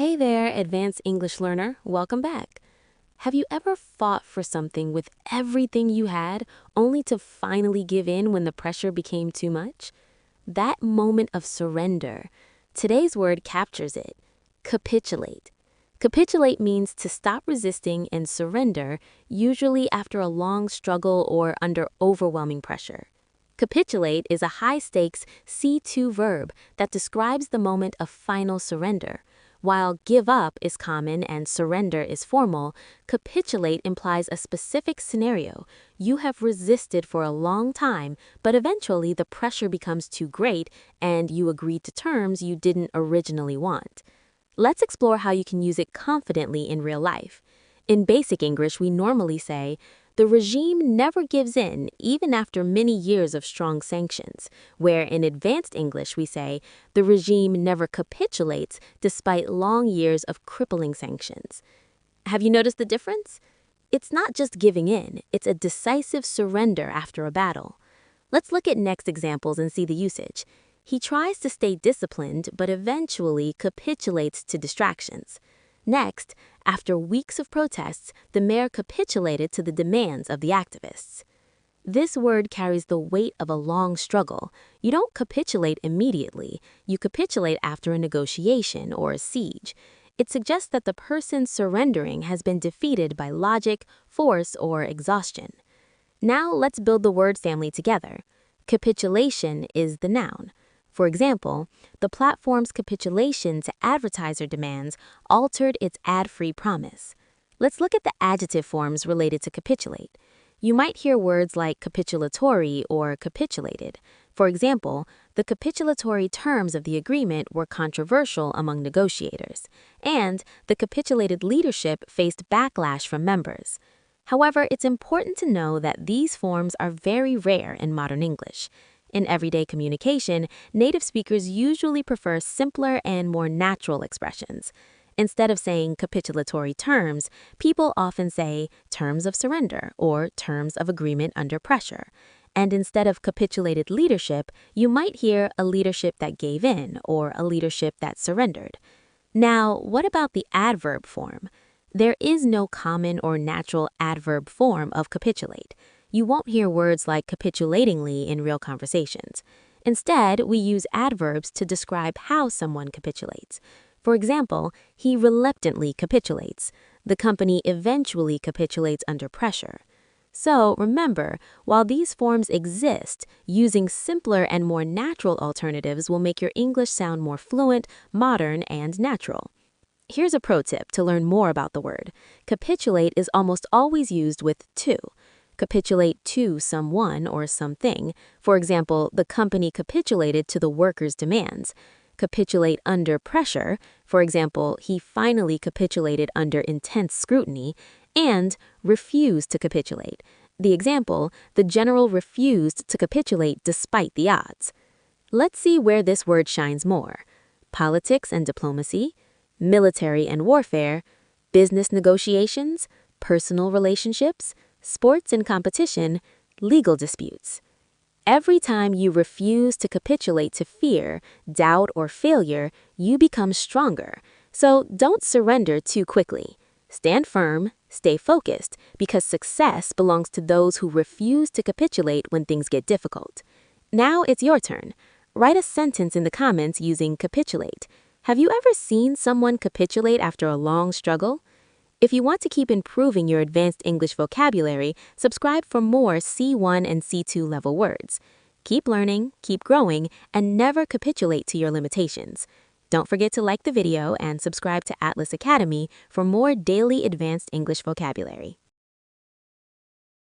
Hey there, advanced English learner. Welcome back. Have you ever fought for something with everything you had, only to finally give in when the pressure became too much? That moment of surrender. Today's word captures it. Capitulate. Capitulate means to stop resisting and surrender, usually after a long struggle or under overwhelming pressure. Capitulate is a high-stakes C2 verb that describes the moment of final surrender. While give up is common and surrender is formal, capitulate implies a specific scenario. You have resisted for a long time, but eventually the pressure becomes too great and you agree to terms you didn't originally want. Let's explore how you can use it confidently in real life. In basic English, we normally say, the regime never gives in, even after many years of strong sanctions, where in advanced English we say, the regime never capitulates despite long years of crippling sanctions. Have you noticed the difference? It's not just giving in, it's a decisive surrender after a battle. Let's look at next examples and see the usage. He tries to stay disciplined, but eventually capitulates to distractions. Next, after weeks of protests, the mayor capitulated to the demands of the activists. This word carries the weight of a long struggle. You don't capitulate immediately. You capitulate after a negotiation or a siege. It suggests that the person surrendering has been defeated by logic, force, or exhaustion. Now let's build the word family together. Capitulation is the noun. For example, the platform's capitulation to advertiser demands altered its ad-free promise. Let's look at the adjective forms related to capitulate. You might hear words like capitulatory or capitulated. For example, the capitulatory terms of the agreement were controversial among negotiators, and the capitulated leadership faced backlash from members. However, it's important to know that these forms are very rare in modern English. In everyday communication, native speakers usually prefer simpler and more natural expressions. Instead of saying capitulatory terms, people often say terms of surrender or terms of agreement under pressure. And instead of capitulated leadership, you might hear a leadership that gave in or a leadership that surrendered. Now, what about the adverb form? There is no common or natural adverb form of capitulate. You won't hear words like capitulatingly in real conversations. Instead, we use adverbs to describe how someone capitulates. For example, he reluctantly capitulates. The company eventually capitulates under pressure. So remember, while these forms exist, using simpler and more natural alternatives will make your English sound more fluent, modern, and natural. Here's a pro tip to learn more about the word. Capitulate is almost always used with to. Capitulate to someone or something. For example, the company capitulated to the workers' demands. Capitulate under pressure. For example, he finally capitulated under intense scrutiny. And refuse to capitulate. The example, the general refused to capitulate despite the odds. Let's see where this word shines more. Politics and diplomacy, military and warfare, business negotiations, personal relationships, sports and competition, legal disputes. Every time you refuse to capitulate to fear, doubt, or failure, you become stronger. So don't surrender too quickly. Stand firm, stay focused, because success belongs to those who refuse to capitulate when things get difficult. Now it's your turn. Write a sentence in the comments using capitulate. Have you ever seen someone capitulate after a long struggle? If you want to keep improving your advanced English vocabulary, subscribe for more C1 and C2 level words. Keep learning, keep growing, and never capitulate to your limitations. Don't forget to like the video and subscribe to Atlas Academy for more daily advanced English vocabulary.